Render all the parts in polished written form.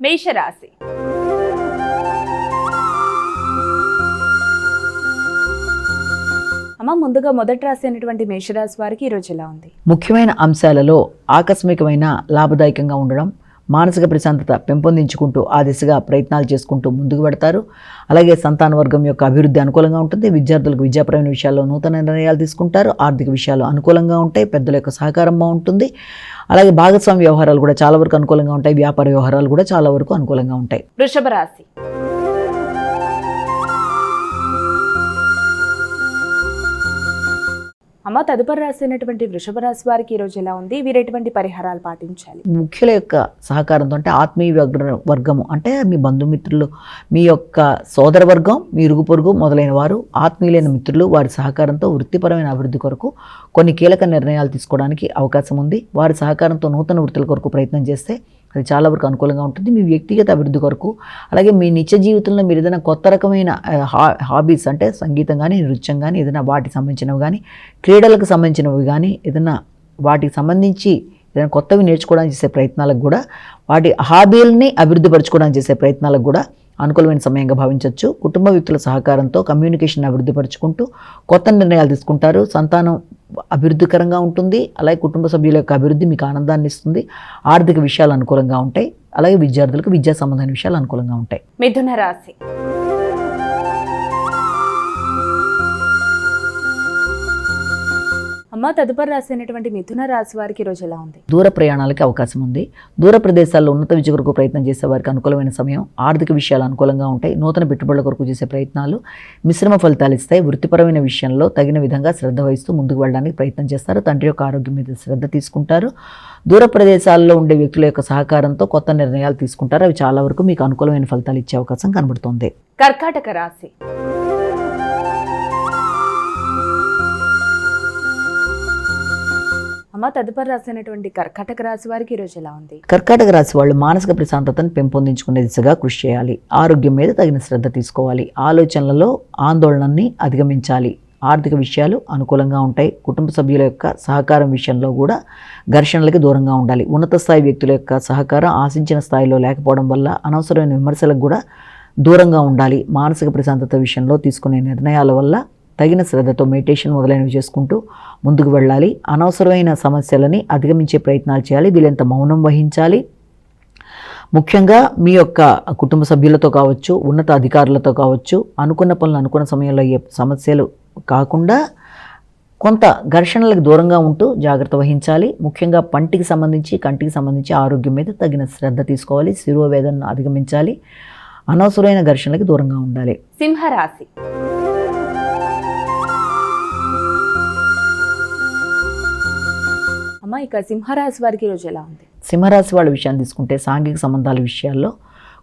మేషరాశి. అమ్మ, ముందుగా మొదటి రాశి అయినటువంటి మేషరాశి వారికి ఈరోజు ఎలా ఉంది? ముఖ్యమైన అంశాలలో ఆకస్మికమైన లాభదాయకంగా ఉండడం, మానసిక ప్రశాంతత పెంపొందించుకుంటూ ఆ దిశగా ప్రయత్నాలు చేసుకుంటూ ముందుకు పెడతారు. అలాగే సంతాన వర్గం యొక్క అభివృద్ధి అనుకూలంగా ఉంటుంది. విద్యార్థులకు విద్యాపరమైన విషయాల్లో నూతన నిర్ణయాలు తీసుకుంటారు. ఆర్థిక విషయాలు అనుకూలంగా ఉంటాయి. పెద్దల యొక్క సహకారం బాగుంటుంది. అలాగే భాగస్వామ్య వ్యవహారాలు కూడా చాలా వరకు అనుకూలంగా ఉంటాయి. వ్యాపార వ్యవహారాలు కూడా చాలా వరకు అనుకూలంగా ఉంటాయి. వృషభ రాశి. అమ్మ, తదుపరి రాశి అయినటువంటి వృషభ రాశి వారికి ఈరోజు ఎలా ఉంది? వీరు ఎటువంటి పరిహారాలు పాటించాలి? ముఖ్యుల యొక్క సహకారంతో, అంటే ఆత్మీయ వర్గము అంటే మీ బంధుమిత్రులు, మీ యొక్క సోదర వర్గం, మీ ఇరుగు పొరుగు మొదలైన వారు, ఆత్మీయులైన మిత్రులు, వారి సహకారంతో వృత్తిపరమైన అభివృద్ధి కొరకు కొన్ని కీలక నిర్ణయాలు తీసుకోవడానికి అవకాశం ఉంది. వారి సహకారంతో నూతన వృత్తుల కొరకు ప్రయత్నం చేస్తే అది చాలా వరకు అనుకూలంగా ఉంటుంది. మీ వ్యక్తిగత అభివృద్ధి కొరకు, అలాగే మీ నిత్య జీవితంలో మీరు ఏదైనా కొత్త రకమైన హాబీస్ అంటే సంగీతం కానీ, నృత్యం కానీ, ఏదైనా వాటికి సంబంధించినవి కానీ, క్రీడలకు సంబంధించినవి కానీ, ఏదైనా వాటికి సంబంధించి ఏదైనా కొత్తవి నేర్చుకోవడానికి చేసే ప్రయత్నాలకు కూడా, వాటి హాబీలని అభివృద్ధి పరచుకోవడానికి చేసే ప్రయత్నాలకు కూడా అనుకూలమైన సమయంగా భావించవచ్చు. కుటుంబ వ్యక్తుల సహకారంతో కమ్యూనికేషన్ అభివృద్ధి పరుచుకుంటూ కొత్త నిర్ణయాలు తీసుకుంటారు. సంతానం అభివృద్ధికరంగా ఉంటుంది. అలాగే కుటుంబ సభ్యుల యొక్క అభివృద్ధి మీకు ఆనందాన్ని ఇస్తుంది. ఆర్థిక విషయాలు అనుకూలంగా ఉంటాయి. అలాగే విద్యార్థులకు విద్యా సంబంధమైన విషయాలు అనుకూలంగా ఉంటాయి. మిథున రాశి. అమ్మ, తదుపరి రాశి అయినటువంటి మిథున రాశి వారికి ఈరోజు ఎలా ఉంది? దూర ప్రయాణాలకి అవకాశం ఉంది. దూర ప్రదేశాల్లో ఉన్నత విద్య కొరకు ప్రయత్నం చేసే వారికి అనుకూలమైన సమయం. ఆర్థిక విషయాలు అనుకూలంగా ఉంటాయి. నూతన పెట్టుబడుల కొరకు చేసే ప్రయత్నాలు మిశ్రమ ఫలితాలు ఇస్తాయి. వృత్తిపరమైన విషయంలో తగిన విధంగా శ్రద్ధ వహిస్తూ ముందుకు వెళ్ళడానికి ప్రయత్నం చేస్తారు. తండ్రి యొక్క ఆరోగ్యం మీద శ్రద్ధ తీసుకుంటారు. దూర ప్రదేశాల్లో ఉండే వ్యక్తుల యొక్క సహకారంతో కొత్త నిర్ణయాలు తీసుకుంటారు. అవి చాలా వరకు మీకు అనుకూలమైన ఫలితాలు ఇచ్చే అవకాశం కనబడుతుంది. కర్కాటక రాశి. అమ్మ, తదుపరి రాశి అయినటువంటి కర్కాటక రాశి వారికి ఈరోజు ఎలా ఉంది? కర్కాటక రాశి వాళ్ళు మానసిక ప్రశాంతతను పెంపొందించుకునే దిశగా కృషి చేయాలి. ఆరోగ్యం మీద తగిన శ్రద్ధ తీసుకోవాలి. ఆలోచనలలో ఆందోళనని అధిగమించాలి. ఆర్థిక విషయాలు అనుకూలంగా ఉంటాయి. కుటుంబ సభ్యుల యొక్క సహకారం విషయంలో కూడా ఘర్షణలకి దూరంగా ఉండాలి. ఉన్నత స్థాయి వ్యక్తుల యొక్క సహకారం ఆశించిన స్థాయిలో లేకపోవడం వల్ల అనవసరమైన విమర్శలకు కూడా దూరంగా ఉండాలి. మానసిక ప్రశాంతత విషయంలో తీసుకునే నిర్ణయాల వల్ల తగిన శ్రద్ధతో మెడిటేషన్ మొదలైనవి చేసుకుంటూ ముందుకు వెళ్ళాలి. అనవసరమైన సమస్యలని అధిగమించే ప్రయత్నాలు చేయాలి. వీళ్ళంత మౌనం వహించాలి. ముఖ్యంగా మీ యొక్క కుటుంబ సభ్యులతో కావచ్చు, ఉన్నత అధికారులతో కావచ్చు, అనుకున్న పనులు అనుకున్న సమయంలో అయ్యే సమస్యలు కాకుండా కొంత ఘర్షణలకు దూరంగా ఉంటూ జాగ్రత్త వహించాలి. ముఖ్యంగా పంటికి సంబంధించి, కంటికి సంబంధించి ఆరోగ్యం మీద తగిన శ్రద్ధ తీసుకోవాలి. శిరోవేదనను అధిగమించాలి. అనవసరమైన ఘర్షణలకు దూరంగా ఉండాలి. సింహరాశి. అమ్మ, ఇక సింహరాశి వారికి ఈరోజు ఎలా ఉంది? సింహరాశి వాళ్ళ విషయాన్ని తీసుకుంటే సాంఘిక సంబంధాల విషయాల్లో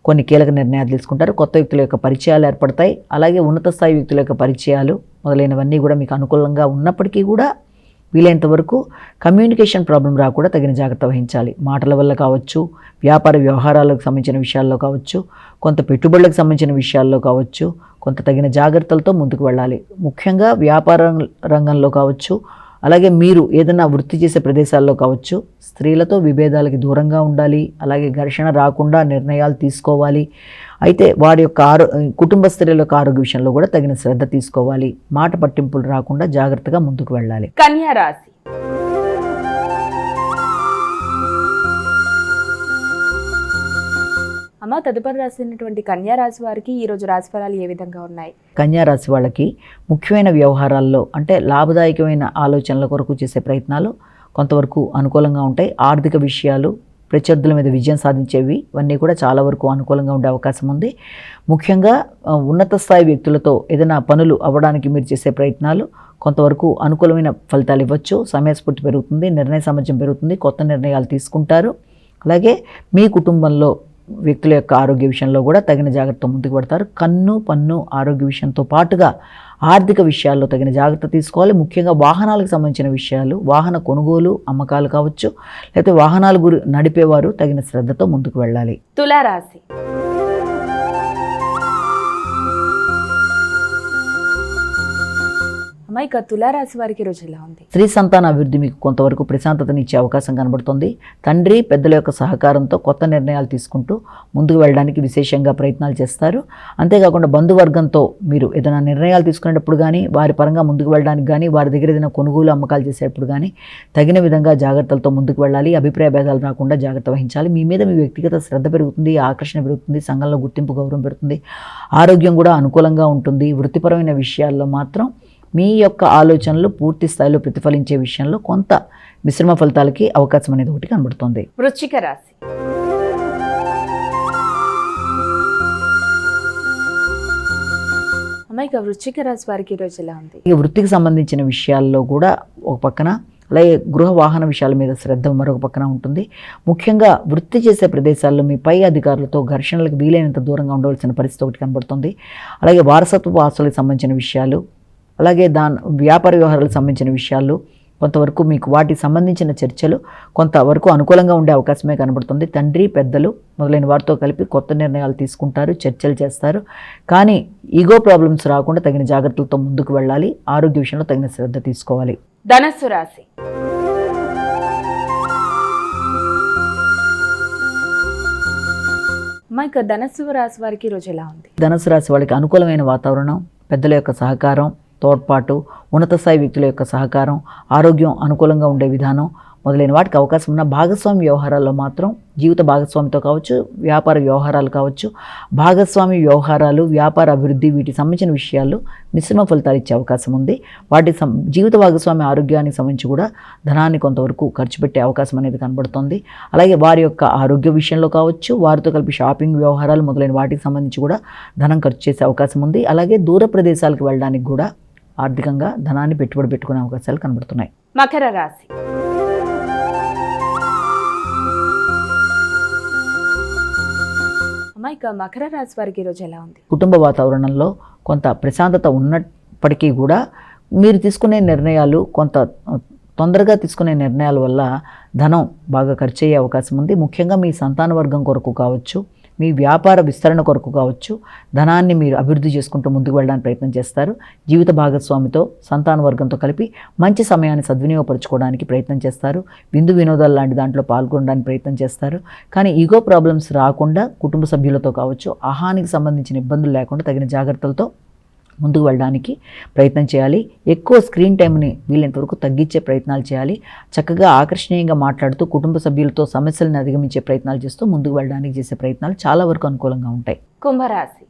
కొన్ని కీలక నిర్ణయాలు తీసుకుంటారు. కొత్త వ్యక్తుల యొక్క పరిచయాలు ఏర్పడతాయి. అలాగే ఉన్నత స్థాయి వ్యక్తుల యొక్క పరిచయాలు మొదలైనవన్నీ కూడా మీకు అనుకూలంగా ఉన్నప్పటికీ కూడా వీలైనంత వరకు కమ్యూనికేషన్ ప్రాబ్లం రాకుండా తగిన జాగ్రత్త వహించాలి. మాటల వల్ల కావచ్చు, వ్యాపార వ్యవహారాలకు సంబంధించిన విషయాల్లో కావచ్చు, కొంత పెట్టుబడులకు సంబంధించిన విషయాల్లో కావచ్చు, కొంత తగిన జాగ్రత్తలతో ముందుకు వెళ్ళాలి. ముఖ్యంగా వ్యాపార రంగంలో కావచ్చు, అలాగే మీరు ఏదైనా వృత్తి చేసే ప్రదేశాల్లో కావచ్చు, స్త్రీలతో విభేదాలకి దూరంగా ఉండాలి. అలాగే ఘర్షణ రాకుండా నిర్ణయాలు తీసుకోవాలి. అయితే వారి యొక్క కుటుంబ స్త్రీల యొక్క ఆరోగ్య విషయంలో కూడా తగిన శ్రద్ధ తీసుకోవాలి. మాట పట్టింపులు రాకుండా జాగ్రత్తగా ముందుకు వెళ్ళాలి. కన్యా రాశి. అమ్మ, తదుపరి రాశి అయినటువంటి కన్యా రాశి వారికి ఈరోజు రాశి ఫలాలు ఏ విధంగా ఉన్నాయి? కన్యా రాశి వాళ్ళకి ముఖ్యమైన వ్యవహారాల్లో అంటే లాభదాయకమైన ఆలోచనల కొరకు చేసే ప్రయత్నాలు కొంతవరకు అనుకూలంగా ఉంటాయి. ఆర్థిక విషయాలు, ప్రత్యర్థుల మీద విజయం సాధించేవి ఇవన్నీ కూడా చాలా వరకు అనుకూలంగా ఉండే అవకాశం ఉంది. ముఖ్యంగా ఉన్నత స్థాయి వ్యక్తులతో ఏదైనా పనులు అవ్వడానికి మీరు చేసే ప్రయత్నాలు కొంతవరకు అనుకూలమైన ఫలితాలు ఇవ్వచ్చు. సమయస్ఫూర్తి పెరుగుతుంది. నిర్ణయ సామర్థ్యం పెరుగుతుంది. కొత్త నిర్ణయాలు తీసుకుంటారు. అలాగే మీ కుటుంబంలో వ్యక్తుల యొక్క ఆరోగ్య విషయంలో కూడా తగిన జాగ్రత్త ముందుకు పడతారు. కన్ను పన్ను ఆరోగ్య విషయంతో పాటుగా ఆర్థిక విషయాల్లో తగిన జాగ్రత్త తీసుకోవాలి. ముఖ్యంగా వాహనాలకు సంబంధించిన విషయాలు, వాహన కొనుగోలు అమ్మకాలు కావచ్చు, లేకపోతే వాహనాలు నడిపేవారు తగిన శ్రద్ధతో ముందుకు వెళ్ళాలి. తులారాశి. అమ్మ, అమ్మ ఇక తులారాశి వారికి ఈ రోజు ఎలా ఉంది? స్త్రీ సంతాన అభివృద్ధి మీకు కొంతవరకు ప్రశాంతతని ఇచ్చే అవకాశం కనబడుతుంది. తండ్రి పెద్దల యొక్క సహకారంతో కొత్త నిర్ణయాలు తీసుకుంటూ ముందుకు వెళ్ళడానికి విశేషంగా ప్రయత్నాలు చేస్తారు. అంతేకాకుండా బంధువర్గంతో మీరు ఏదైనా నిర్ణయాలు తీసుకునేటప్పుడు కానీ, వారి పరంగా ముందుకు వెళ్ళడానికి కానీ, వారి దగ్గర ఏదైనా కొనుగోలు అమ్మకాలు చేసేటప్పుడు కానీ తగిన విధంగా జాగ్రత్తలతో ముందుకు వెళ్ళాలి. అభిప్రాయ భేదాలు రాకుండా జాగ్రత్త వహించాలి. మీ మీద మీ వ్యక్తిగత శ్రద్ధ పెరుగుతుంది, ఆకర్షణ పెరుగుతుంది, సంఘంలో గుర్తింపు గౌరవం పెరుగుతుంది, ఆరోగ్యం కూడా అనుకూలంగా ఉంటుంది. వృత్తిపరమైన విషయాల్లో మాత్రం మీ యొక్క ఆలోచనలు పూర్తి స్థాయిలో ప్రతిఫలించే విషయంలో కొంత మిశ్రమ ఫలితాలకి అవకాశం అనేది ఒకటి కనబడుతుంది. వృశ్చిక రాశి. అమ్మ ఇక వృశ్చిక రాశి వారికి ఈ రోజు ఎలా ఉంది? ఇక వృత్తికి సంబంధించిన విషయాల్లో కూడా ఒక పక్కన, అలాగే గృహ వాహన విషయాల మీద శ్రద్ధ మరొక పక్కన ఉంటుంది. ముఖ్యంగా వృత్తి చేసే ప్రదేశాల్లో మీ పై అధికారులతో ఘర్షణలకు వీలైనంత దూరంగా ఉండవలసిన పరిస్థితి ఒకటి కనబడుతుంది. అలాగే వారసత్వ ఆస్తులకు సంబంధించిన విషయాలు, అలాగే వ్యాపార వ్యవహారాలకు సంబంధించిన విషయాలు కొంతవరకు మీకు వాటికి సంబంధించిన చర్చలు కొంతవరకు అనుకూలంగా ఉండే అవకాశమే కనబడుతుంది. తండ్రి పెద్దలు మొదలైన వారితో కలిపి కొత్త నిర్ణయాలు తీసుకుంటారు, చర్చలు చేస్తారు. కానీ ఈగో ప్రాబ్లమ్స్ రాకుండా తగిన జాగ్రత్తలతో ముందుకు వెళ్ళాలి. ఆరోగ్య విషయంలో తగిన శ్రద్ధ తీసుకోవాలి. ధనస్సు రాశి. అమ్మ ఇక ధనస్సు రాశి వారికి ఈ రోజు ఎలా ఉంది? ధనుసు రాశి వాళ్ళకి అనుకూలమైన వాతావరణం, పెద్దల యొక్క సహకారం, తోడ్పాటు, ఉన్నత స్థాయి వ్యక్తుల యొక్క సహకారం, ఆరోగ్యం అనుకూలంగా ఉండే విధానం మొదలైన వాటికి అవకాశం ఉన్న భాగస్వామి వ్యవహారాల్లో మాత్రం జీవిత భాగస్వామితో కావచ్చు, వ్యాపార వ్యవహారాలు కావచ్చు, భాగస్వామి వ్యవహారాలు, వ్యాపార అభివృద్ధి వీటికి సంబంధించిన విషయాల్లో మిశ్రమ ఫలితాలు ఇచ్చే అవకాశం ఉంది. జీవిత భాగస్వామి ఆరోగ్యానికి సంబంధించి కూడా ధనాన్ని కొంతవరకు ఖర్చు పెట్టే అవకాశం అనేది కనబడుతుంది. అలాగే వారి యొక్క ఆరోగ్య విషయంలో కావచ్చు, వారితో కలిపి షాపింగ్ వ్యవహారాలు మొదలైన వాటికి సంబంధించి కూడా ధనం ఖర్చు చేసే అవకాశం ఉంది. అలాగే దూర ప్రదేశాలకు వెళ్ళడానికి కూడా ఆర్థికంగా ధనాన్ని పెట్టుబడి పెట్టుకునే అవకాశాలు కనబడుతున్నాయి. మకర రాశి. అమ్మ ఇక మకర రాశి వారికి ఈరోజు ఎలా ఉంది? కుటుంబ వాతావరణంలో కొంత ప్రశాంతత ఉన్నప్పటికీ కూడా మీరు తీసుకునే నిర్ణయాలు తొందరగా తీసుకునే నిర్ణయాల వల్ల ధనం బాగా ఖర్చు అయ్యే అవకాశం ఉంది. ముఖ్యంగా మీ సంతాన వర్గం కొరకు కావచ్చు, మీ వ్యాపార విస్తరణ కొరకు కావచ్చు, ధనాన్ని మీరు అభివృద్ధి చేసుకుంటూ ముందుకు వెళ్ళడానికి ప్రయత్నం చేస్తారు. జీవిత భాగస్వామితో, సంతాన వర్గంతో కలిపి మంచి సమయాన్ని సద్వినియోగపరచుకోవడానికి ప్రయత్నం చేస్తారు. విందు వినోదాలు లాంటి దాంట్లో పాల్గొనడానికి ప్రయత్నం చేస్తారు. కానీ ఈగో ప్రాబ్లమ్స్ రాకుండా కుటుంబ సభ్యులతో కావచ్చు, ఆహానికి సంబంధించిన ఇబ్బందులు లేకుండా తగిన జాగ్రత్తలతో ముందుకు వెళ్ళడానికి ప్రయత్నం చేయాలి. ఎక్కువ స్క్రీన్ టైంని వీలైనంతవరకు తగ్గించే ప్రయత్నాలు చేయాలి. చక్కగా ఆకర్షణీయంగా మాట్లాడుతూ కుటుంబ సభ్యులతో సమస్యలను అధిగమించే ప్రయత్నాలు చేస్తూ ముందుకు వెళ్ళడానికి చేసే ప్రయత్నాలు చాలా వరకు అనుకూలంగా ఉంటాయి. కుంభరాశి.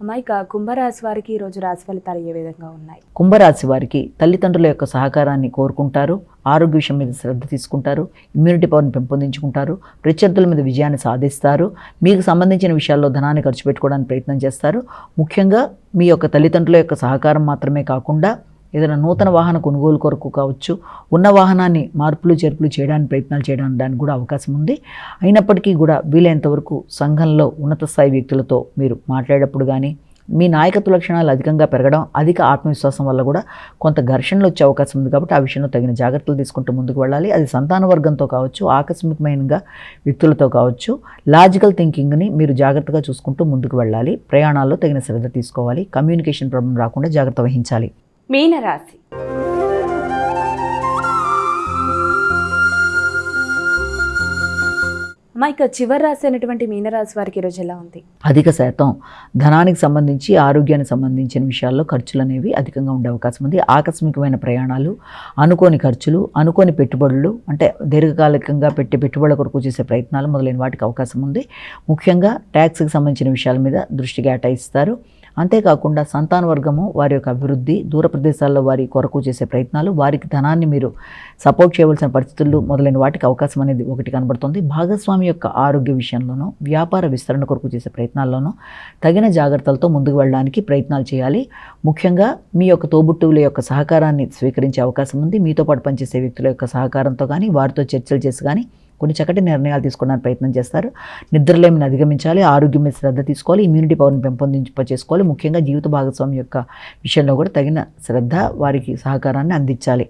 అమ్మ ఇక కుంభరాశి వారికి ఈరోజు రాశి ఫలితాలు ఏ విధంగా ఉన్నాయి? కుంభరాశి వారికి తల్లిదండ్రుల యొక్క సహకారాన్ని కోరుకుంటారు. ఆరోగ్య విషయం మీద శ్రద్ధ తీసుకుంటారు. ఇమ్యూనిటీ పవర్ని పెంపొందించుకుంటారు. ప్రత్యర్థుల మీద విజయాన్ని సాధిస్తారు. మీకు సంబంధించిన విషయాల్లో ధనాన్ని ఖర్చు పెట్టుకోవడానికి ప్రయత్నం చేస్తారు. ముఖ్యంగా మీ యొక్క తల్లిదండ్రుల యొక్క సహకారం మాత్రమే కాకుండా ఏదైనా నూతన వాహన కొనుగోలు కొరకు కావచ్చు, ఉన్న వాహనాన్ని మార్పులు చేర్పులు చేయడానికి ప్రయత్నాలు చేయడానికి కూడా అవకాశం ఉంది. అయినప్పటికీ కూడా వీలైనంతవరకు సంఘంలో ఉన్నత స్థాయి వ్యక్తులతో మీరు మాట్లాడేటప్పుడు కానీ, మీ నాయకత్వ లక్షణాలు అధికంగా పెరగడం, అధిక ఆత్మవిశ్వాసం వల్ల కూడా కొంత ఘర్షణలు వచ్చే అవకాశం ఉంది. కాబట్టి ఆ విషయంలో తగిన జాగ్రత్తలు తీసుకుంటూ ముందుకు వెళ్ళాలి. అది సంతాన వర్గంతో కావచ్చు, ఆకస్మికమైనగా వ్యక్తులతో కావచ్చు. లాజికల్ థింకింగ్ని మీరు జాగ్రత్తగా చూసుకుంటూ ముందుకు వెళ్ళాలి. ప్రయాణాల్లో తగిన శ్రద్ధ తీసుకోవాలి. కమ్యూనికేషన్ ప్రాబ్లం రాకుండా జాగ్రత్త వహించాలి. మీనరాశి. అమ్మ ఇక చివరి రాశి అయినటువంటి మీనరాశి వారికి ఈరోజు ఎలా ఉంది? అధిక శాతం ధనానికి సంబంధించి, ఆరోగ్యానికి సంబంధించిన విషయాల్లో ఖర్చులు అనేవి అధికంగా ఉండే అవకాశం ఉంది. ఆకస్మికమైన ప్రయాణాలు, అనుకోని ఖర్చులు, అనుకోని పెట్టుబడులు, అంటే దీర్ఘకాలికంగా పెట్టుబడుల కొరకు చేసే ప్రయత్నాలు మొదలైన వాటికి అవకాశం ఉంది. ముఖ్యంగా ట్యాక్స్కి సంబంధించిన విషయాల మీద దృష్టి కేటాయిస్తారు. అంతేకాకుండా సంతాన వర్గము వారి యొక్క అభివృద్ధి, దూర ప్రదేశాల్లో వారి కొరకు చేసే ప్రయత్నాలు, వారికి ధనాన్ని మీరు సపోర్ట్ చేయవలసిన పరిస్థితులు మొదలైన వాటికి అవకాశం అనేది ఒకటి కనబడుతుంది. భాగస్వామి యొక్క ఆరోగ్య విషయంలోనూ, వ్యాపార విస్తరణ కొరకు చేసే ప్రయత్నాల్లోనూ తగిన జాగ్రత్తలతో ముందుకు వెళ్ళడానికి ప్రయత్నాలు చేయాలి. ముఖ్యంగా మీ యొక్క తోబుట్టువుల యొక్క సహకారాన్ని స్వీకరించే అవకాశం ఉంది. మీతో పాటు పనిచేసే వ్యక్తుల యొక్క సహకారంతో కానీ, వారితో చర్చలు చేసి కానీ కొన్ని చక్కటి నిర్ణయాలు తీసుకోవడానికి ప్రయత్నం చేస్తారు. నిద్రలేమిని అధిగమించాలి. ఆరోగ్యం మీద శ్రద్ధ తీసుకోవాలి. ఇమ్యూనిటీ పవర్ని పెంపొందింపచేసుకోవాలి. ముఖ్యంగా జీవిత భాగస్వామి యొక్క విషయంలో కూడా తగిన శ్రద్ధ, వారికి సహకారాన్ని అందించాలి.